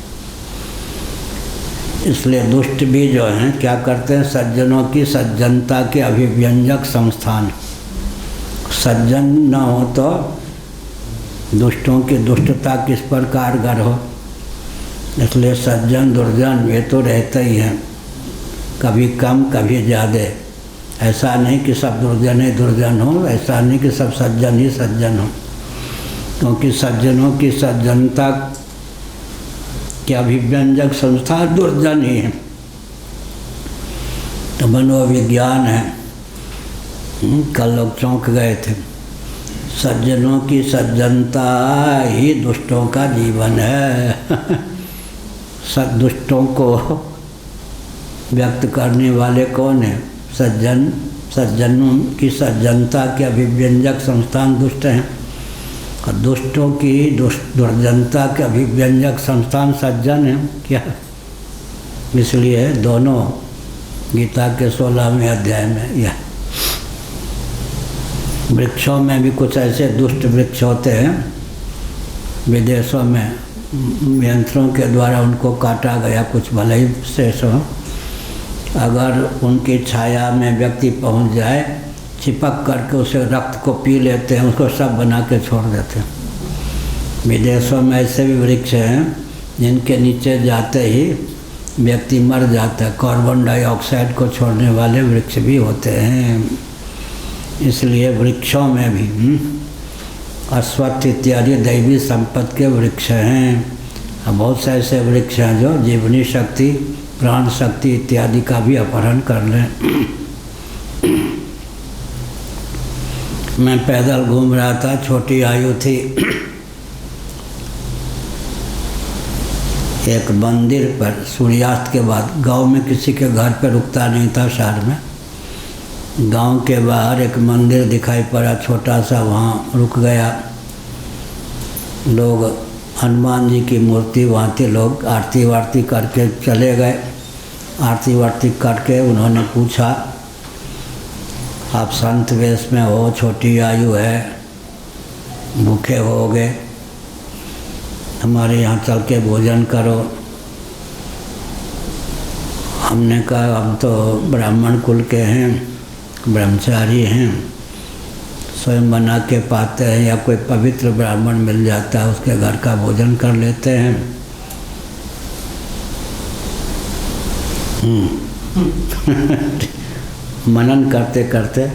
इसलिए दुष्ट भी जो हैं क्या करते हैं, सज्जनों की सज्जनता के अभिव्यंजक संस्थान। सज्जन न हो तो दुष्टों की दुष्टता किस पर कारगर हो। इसलिए सज्जन दुर्जन ये तो रहते ही हैं, कभी कम कभी ज़्यादा। ऐसा नहीं कि सब दुर्जन ही दुर्जन हो, ऐसा नहीं कि सब सज्जन ही सज्जन हो, क्योंकि सज्जनों की सज्जनता के अभिव्यंजक संस्था दुर्जन ही है। तो मनोविज्ञान है। कल लोग चौंक गए थे। सज्जनों की सज्जनता ही दुष्टों का जीवन है। दुष्टों को व्यक्त करने वाले कौन है, सज्जनों की सज्जनता के अभिव्यंजक संस्थान दुष्ट हैं और दुष्टों की दुर्जनता के अभिव्यंजक संस्थान सज्जन हैं क्या। इसलिए दोनों गीता के 16वें अध्याय में यह वृक्षों में भी कुछ ऐसे दुष्ट वृक्ष होते हैं, विदेशों में यंत्रों के द्वारा उनको काटा गया, कुछ भले ही शेष हो, अगर उनकी छाया में व्यक्ति पहुंच जाए चिपक करके उसे रक्त को पी लेते हैं, उसको सब बना के छोड़ देते हैं। विदेशों में ऐसे भी वृक्ष हैं जिनके नीचे जाते ही व्यक्ति मर जाता है, कार्बन डाइऑक्साइड को छोड़ने वाले वृक्ष भी होते हैं। इसलिए वृक्षों में भी अश्वत्थ इत्यादि दैवी संपत्ति के वृक्ष हैं। बहुत से ऐसे वृक्ष हैं जो जीवनी शक्ति, प्राण शक्ति इत्यादि का भी अपहरण कर लें। मैं पैदल घूम रहा था, छोटी आयु थी, एक मंदिर पर सूर्यास्त के बाद, गांव में किसी के घर पर रुकता नहीं था शहर में, गांव के बाहर एक मंदिर दिखाई पड़ा छोटा सा, वहाँ रुक गया। लोग हनुमान जी की मूर्ति वहाँ थे, लोग आरती वारती करके चले गए। आरती वारती करके उन्होंने पूछा, आप संत वेश में हो, छोटी आयु है, भूखे होगे, हमारे यहाँ चल के भोजन करो। हमने कहा हम तो ब्राह्मण कुल के हैं, ब्रह्मचारी हैं, स्वयं बना के पाते हैं या कोई पवित्र ब्राह्मण मिल जाता है उसके घर का भोजन कर लेते हैं। मनन करते करते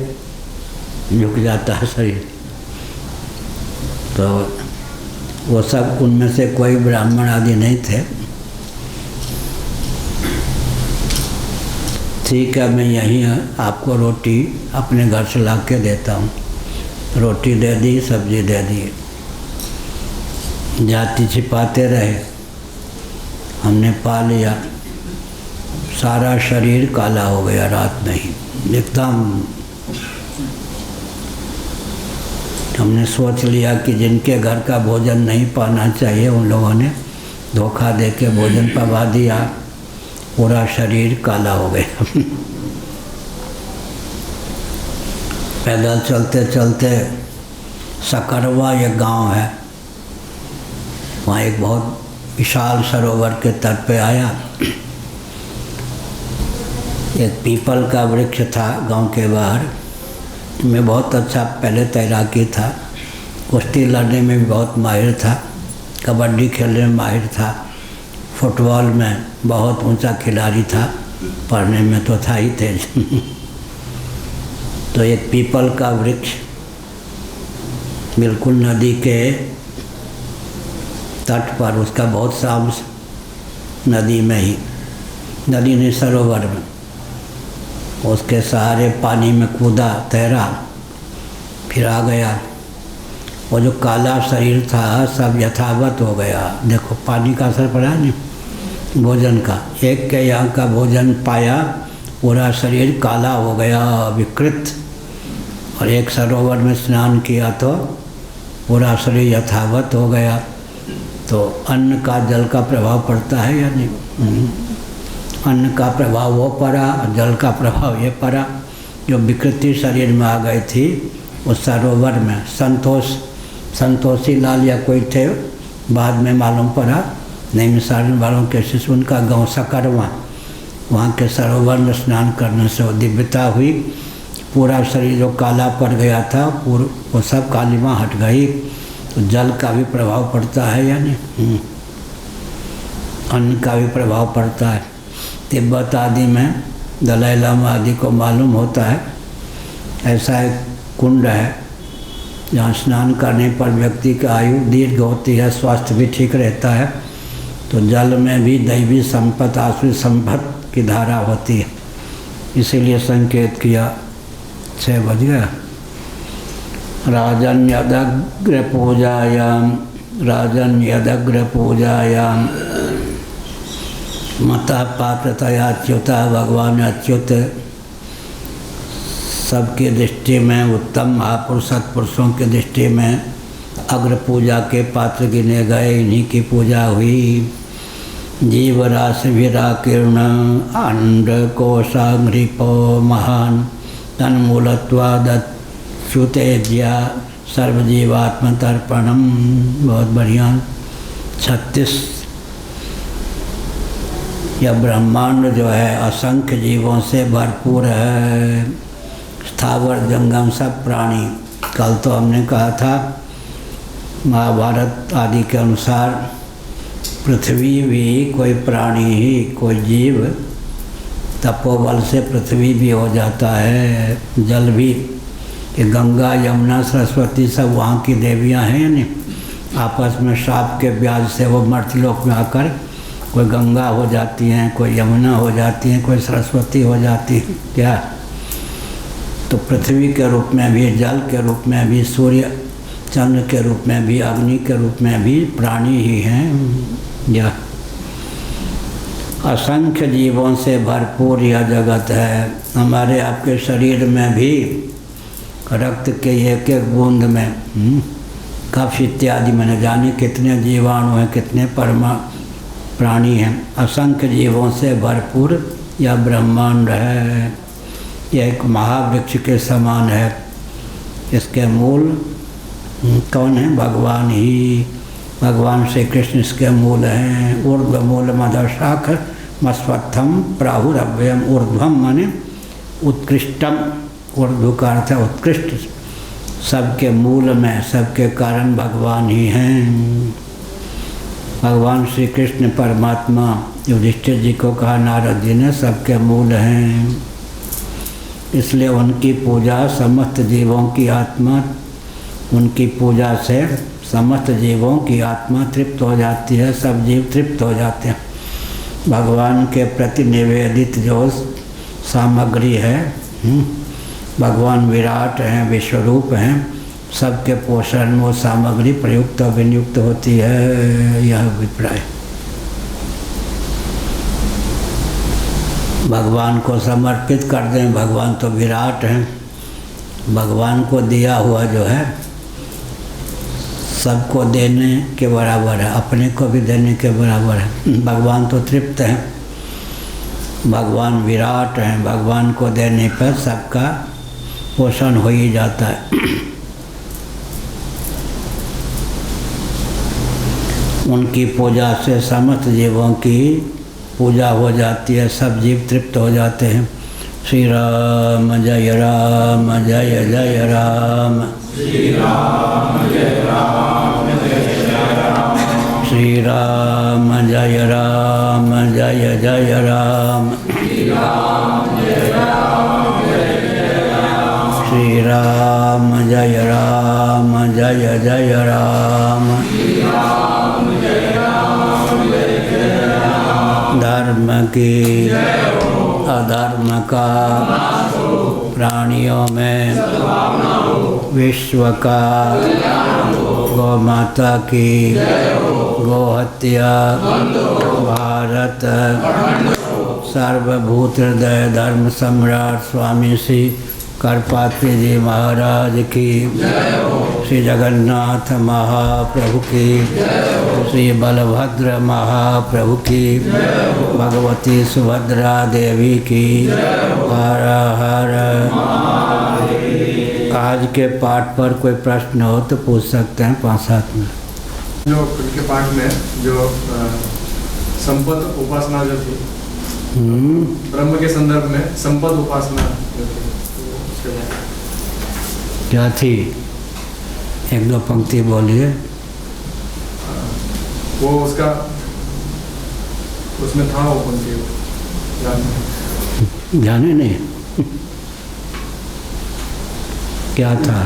झुक जाता है शरीर। तो वो सब, उनमें से कोई ब्राह्मण आदि नहीं थे। ठीक है, मैं यहीं आपको रोटी अपने घर से ला के देता हूँ। रोटी दे दी, सब्जी दे दी। जाति छिपाते रहे, हमने पा लिया, सारा शरीर काला हो गया रात में ही एकदम। हमने सोच लिया कि जिनके घर का भोजन नहीं पाना चाहिए उन लोगों ने धोखा दे के भोजन पवा दिया, पूरा शरीर काला हो गया। पैदल चलते चलते सकरवा एक गांव है, वहाँ एक बहुत विशाल सरोवर के तट पे आया। एक पीपल का वृक्ष था गांव के बाहर। मैं बहुत अच्छा पहले तैराकी था, कुश्ती लड़ने में भी बहुत माहिर था, कबड्डी खेलने में माहिर था, फुटबॉल में बहुत ऊंचा खिलाड़ी था, पढ़ने में तो था ही तेज। तो एक पीपल का वृक्ष बिल्कुल नदी के तट पर, उसका बहुत साम नदी में ही, नदी नहीं सरोवर में, उसके सहारे पानी में कूदा, तैरा, फिर आ गया। वो जो काला शरीर था सब यथावत हो गया। देखो पानी का असर पड़ा नहीं, भोजन का। एक के यहाँ का भोजन पाया, पूरा शरीर काला हो गया, विकृत। और एक सरोवर में स्नान किया तो पूरा शरीर यथावत हो गया। तो अन्न का जल का प्रभाव पड़ता है या नहीं? अन्न का प्रभाव वो पड़ा, जल का प्रभाव ये पड़ा। जो विकृति शरीर में आ गई थी उस सरोवर में संतोषी लाल या कोई थे, बाद में मालूम पड़ा नैमिषारण्य वालों के शिष्य, उनका गाँव सकरवा, वहाँ के सरोवर में स्नान करने से वो दिव्यता हुई। पूरा शरीर जो काला पड़ गया था वो सब कालिमा हट गई। तो जल का भी प्रभाव पड़ता है या नहीं? अन्न का भी प्रभाव पड़ता है। तिब्बत आदि में दलाई लामा आदि को मालूम होता है, ऐसा एक कुंड है जहाँ स्नान करने पर व्यक्ति की आयु दीर्घ होती है, स्वास्थ्य भी ठीक रहता है। तो जल में भी दैवी संपत्ति, आसुरी संपत्ति की धारा होती है। इसीलिए संकेत किया। 6 बज गया। राजन यदग्र पूजायाम मता पात्रतया अच्युता, भगवान अच्युत सबकी दृष्टि में उत्तम महापुरुष सत्पुरुषों की दृष्टि में अग्र पूजा के पात्र गिने गए, इन्हीं की पूजा हुई। जीव राशि विराकीर्ण अंड कोशाघ्रिपो महान तन्मूलत्वादच्युतेज्या सर्वजीवात्म तर्पणम। बहुत बढ़िया। 36 यह ब्रह्मांड जो है असंख्य जीवों से भरपूर है, स्थावर जंगम सब प्राणी। कल तो हमने कहा था महाभारत आदि के अनुसार पृथ्वी भी कोई प्राणी ही, कोई जीव तपोबल से पृथ्वी भी हो जाता है, जल भी। कि गंगा यमुना सरस्वती सब वहाँ की देवियाँ हैं यानी आपस में श्राप के ब्याज से वो मर्त्यलोक में आकर कोई गंगा हो जाती हैं, कोई यमुना हो जाती हैं, कोई सरस्वती हो जाती है। क्या तो पृथ्वी के रूप में भी, जल के रूप में भी, सूर्य चंद्र के रूप में भी, अग्नि के रूप में भी प्राणी ही हैं। यह असंख्य जीवों से भरपूर यह जगत है। हमारे आपके शरीर में भी रक्त के एक एक बूंद में कफ इत्यादि में न जाने कितने जीवाणु हैं, कितने प्राणी हैं। असंख्य जीवों से भरपूर यह ब्रह्मांड है। यह एक महावृक्ष के समान है। इसके मूल कौन है? भगवान ही, भगवान श्री कृष्ण इसके मूल हैं। ऊर्ध्व मूल मदशाख मस्वत्थम प्राहुरव्ययम। ऊर्ध्वम माने उत्कृष्टम, ऊर्ध्व का अर्थ है उत्कृष्ट। सबके मूल में, सबके कारण भगवान ही हैं। भगवान श्री कृष्ण परमात्मा युधिष्ठिर जी को कहा नारद जी ने, सबके मूल हैं। इसलिए उनकी पूजा समस्त जीवों की आत्मा, उनकी पूजा से समस्त जीवों की आत्मा तृप्त हो जाती है, सब जीव तृप्त हो जाते हैं। भगवान के प्रति निवेदित जो सामग्री है, भगवान विराट हैं, विश्वरूप हैं, सबके पोषण में वो सामग्री प्रयुक्त और विनियुक्त होती है। यह अभिप्राय भगवान को समर्पित कर दें। भगवान तो विराट हैं, भगवान को दिया हुआ जो है सबको देने के बराबर है, अपने को भी देने के बराबर है। भगवान तो तृप्त हैं, भगवान विराट हैं, भगवान को देने पर सबका पोषण हो ही जाता है। उनकी पूजा से समस्त जीवों की पूजा हो जाती है, सब जीव तृप्त हो जाते हैं। श्री राम जय राम जय जय राम, श्री राम जय राम जय जय राम, श्री राम जय राम जय जय राम, श्री राम जय राम जय जय राम, श्री राम जय राम जय जय राम, श्री राम जय राम जय जय राम। धर्म की अधर्म का प्राणियों में विश्व का, गौ माता की गोहत्या, भारत सर्वभूत हृदय धर्म सम्राट स्वामी श्री करपात्री जी महाराज की, श्री जगन्नाथ महाप्रभु की, श्री बलभद्र महाप्रभु की, भगवती सुभद्रा देवी की। हर हर। आज के पाठ पर कोई प्रश्न हो तो पूछ सकते हैं 5-7 में। जो उनके पाठ में जो संपद उपासना जो थी, ब्रह्म के संदर्भ में संपद उपासना क्या थी? 1-2 पंक्ति बोलिए। वो उसका उसमें था वो पंक्ति जाने नहीं क्या था?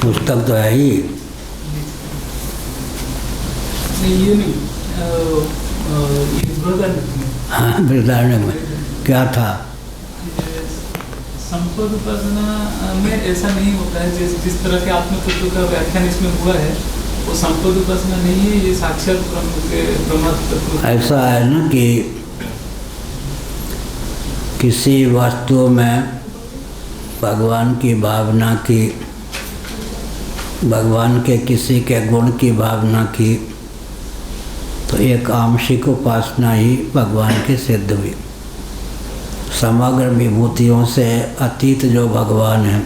पुस्तक तो है ही। ये नहीं, हाँ, वृंदावन में क्या था? संपद उपासना में ऐसा नहीं होता है जिस तरह के आत्म तत्व का व्याख्यान इसमें हुआ है। वो संपद उपासना नहीं है, ये साक्षात ब्रह्म के ब्रह्म तत्व। ऐसा है ना कि किसी वस्तु में भगवान की भावना की, भगवान के किसी के गुण की भावना की, तो एक आंशिक उपासना ही भगवान की सिद्ध हुई। समग्र विभूतियों से अतीत जो भगवान है,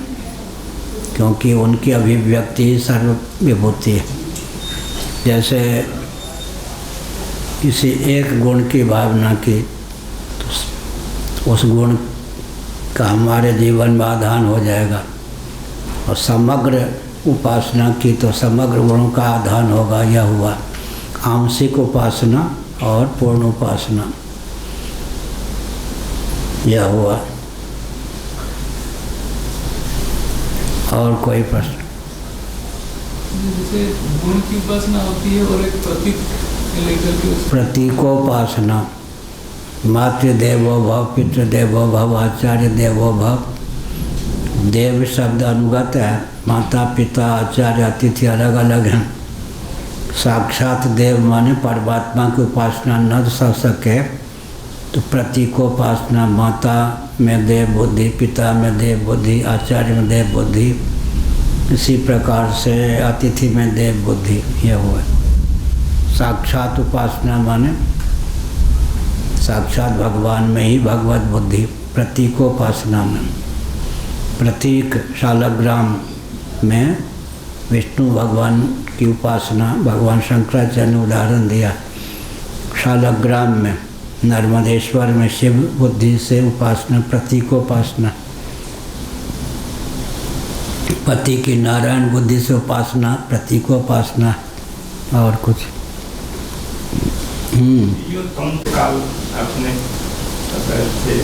क्योंकि उनकी अभिव्यक्ति सर्व विभूति है। जैसे किसी एक गुण की भावना की, तो उस गुण का हमारे जीवन में आधान हो जाएगा, और समग्र उपासना की तो समग्र गुणों का आधान होगा। यह हुआ आंशिक उपासना और पूर्ण उपासना, यह हुआ। और कोई प्रश्न? जैसे गुण की उपासना होती है और एक प्रतीक लेकर के प्रतीकोपासना, मातृदेवो भव, पितृदेवो भव, आचार्य देवो भव। देव शब्द अनुगत है, माता पिता आचार्य अतिथि अलग अलग हैं। साक्षात देव माने परमात्मा की उपासना न कर सके तो प्रतीकोपासना, माता में देव बुद्धि, पिता में देव बुद्धि, आचार्य में देव बुद्धि, इसी प्रकार से अतिथि में देव बुद्धि, यह हुआ। साक्षात उपासना माने साक्षात भगवान में ही भगवत बुद्धि। प्रतीकोपासना में प्रतीक, शालग्राम में विष्णु भगवान की उपासना भगवान शंकराचार्य ने उदाहरण दिया। शालग्राम में नर्मदेश्वर में शिव बुद्धि से उपासना, प्रतीकोपासना। पति की नारायण बुद्धि से उपासना, प्रतीकोपासना। और कुछ काल आपने थे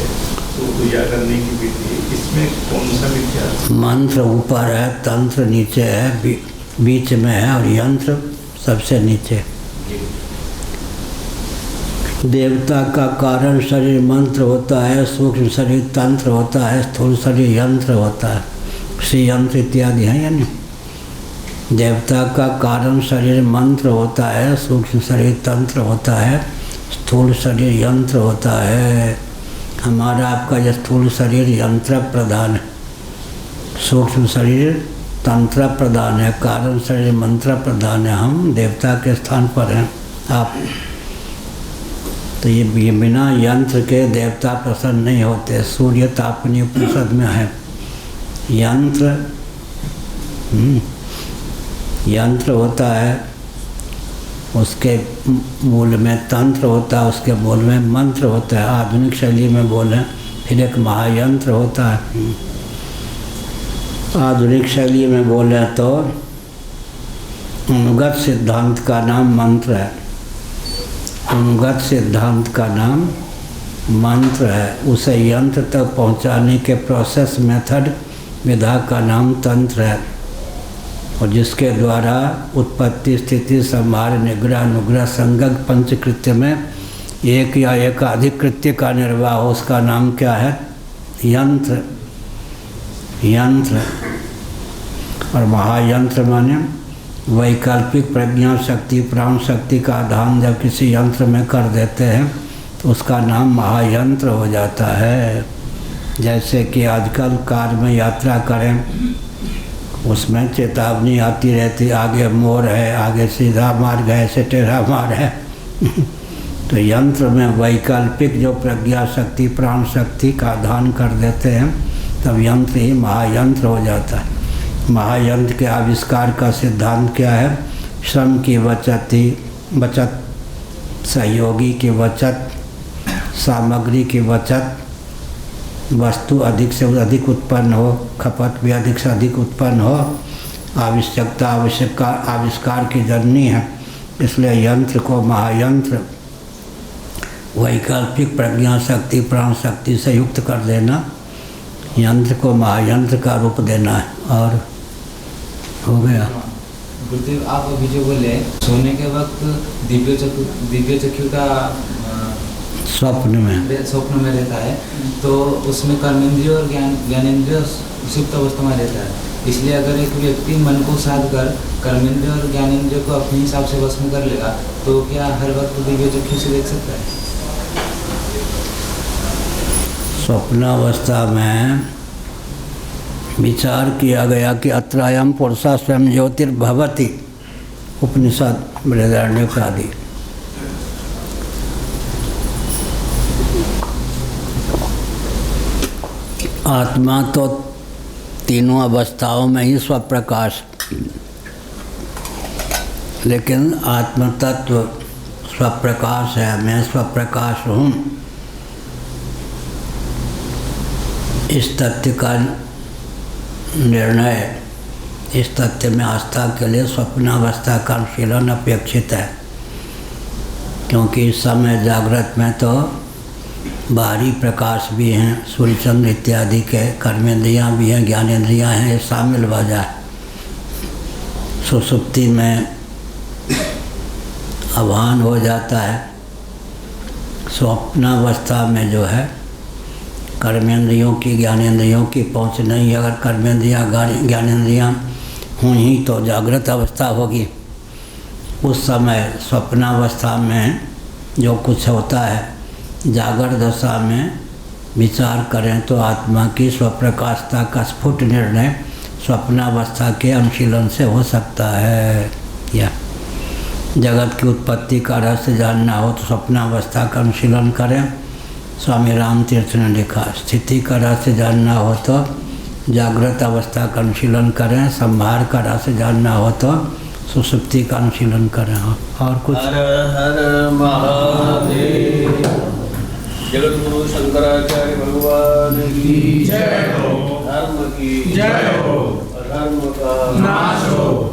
तो पूजा करने की विधि, इसमें कौन सा विद्या? मंत्र ऊपर है, तंत्र नीचे है, बीच में है, और यंत्र सबसे नीचे। देवता का कारण शरीर मंत्र होता है, सूक्ष्म शरीर तंत्र होता है, स्थूल शरीर यंत्र होता है। श्री यंत्र इत्यादि है यानी देवता का कारण शरीर मंत्र होता है, सूक्ष्म शरीर तंत्र होता है, स्थूल शरीर यंत्र होता है। हमारा आपका यह स्थूल शरीर यंत्र प्रधान है, सूक्ष्म शरीर तंत्र प्रधान है, कारण शरीर मंत्र प्रधान है। हम देवता के स्थान पर हैं आप। तो ये बिना यंत्र के देवता प्रसन्न नहीं होते। सूर्य तापनीय उपनिषद में है, यंत्र होता है, उसके मूल में तंत्र होता है, उसके मूल में मंत्र होता है। आधुनिक शैली में बोले फिर एक महायंत्र होता है। आधुनिक शैली में बोले तो अनुगत सिद्धांत का नाम मंत्र है। अनुगत सिद्धांत का नाम मंत्र है। उसे यंत्र तक पहुंचाने के प्रोसेस मेथड विधा का नाम तंत्र है, और जिसके द्वारा उत्पत्ति स्थिति संहार निग्रह अनुग्रह संगत पंचकृत्य में एक या एकाधिक कृत्य का निर्वाह हो, उसका नाम क्या है? यंत्र। यंत्र और महायंत्र माने वैकल्पिक प्रज्ञा शक्ति प्राण शक्ति का आधान जब किसी यंत्र में कर देते हैं तो उसका नाम महायंत्र हो जाता है। जैसे कि आजकल कार में यात्रा करें, उसमें चेतावनी आती रहती, आगे मोड़ है, आगे सीधा मार्ग है, ऐसे टेढ़ा मार्ग है। तो यंत्र में वैकल्पिक जो प्रज्ञा शक्ति प्राण शक्ति का आधान कर देते हैं, तब यंत्र ही महायंत्र हो जाता है। महायंत्र के आविष्कार का सिद्धांत क्या है? श्रम की बचत, सहयोगी की बचत, सामग्री की बचत, वस्तु अधिक से अधिक उत्पन्न हो, खपत भी अधिक से अधिक उत्पन्न हो। आवश्यकता आविष्कार की जननी है, इसलिए यंत्र को महायंत्र वैकल्पिक प्रज्ञा शक्ति प्राण शक्ति से युक्त कर देना, यंत्र को महायंत्र का रूप देना है। और हो गया। गुरुदेव, आप अभी जो बोले सोने के वक्त दिव्य चक्षु का स्वप्न में रहता है, तो उसमें कर्मेंद्रिय और ज्ञानेंद्रिय सुप्त अवस्था में रहता है। इसलिए अगर एक व्यक्ति मन को साध कर कर्मेंद्रिय और ज्ञानेंद्रिय को अपने हिसाब से वश में कर लेगा तो क्या हर वक्त दिव्य चक्षु से देख सकता है? स्वप्नावस्था में विचार किया गया कि अत्रायम पुरुषा स्वयं ज्योतिर्भवति, उपनिषद बृहदारण्यक आदि। आत्मा तो तीनों अवस्थाओं में ही स्वप्रकाश, लेकिन आत्म तत्व स्वप्रकाश है, मैं स्वप्रकाश हूँ। इस तथ्य का निर्णय, इस तथ्य में आस्था के लिए स्वप्नावस्था का अनुशीलन अपेक्षित है, क्योंकि इस समय जागृत में तो बाहरी प्रकाश भी हैं, सूर्य चंद्र इत्यादि के, कर्मेंद्रियाँ भी हैं, ज्ञानेंद्रियाँ हैं, ये शामिल वजह है। सुसुप्ति में अभान हो जाता है। स्वप्नावस्था में जो है कर्मेंद्रियों की ज्ञानेंद्रियों की पहुँच नहीं। अगर कर्मेंद्रियाँ ज्ञानेंद्रियाँ हुई ही तो जागृत अवस्था होगी। उस समय स्वप्नावस्था में जो कुछ होता है, जागृत दशा में विचार करें तो आत्मा की स्वप्रकाशता का स्फुट निर्णय स्वप्नावस्था के अनुशीलन से हो सकता है। या जगत की उत्पत्ति का रहस्य जानना हो तो स्वप्नावस्था का अनुशीलन करें। स्वामी राम तीर्थ ने लिखा, स्थिति का रहस्य जानना हो तो जागृत अवस्था का अनुशीलन करें, संभार का रहस्य जानना हो तो सुसुप्ति का अनुशीलन करें। और कुछ हर हर महादेव। जगतगुरु शंकराचार्य भगवान की जय हो। धर्म की जय हो। अधर्म का नाश हो।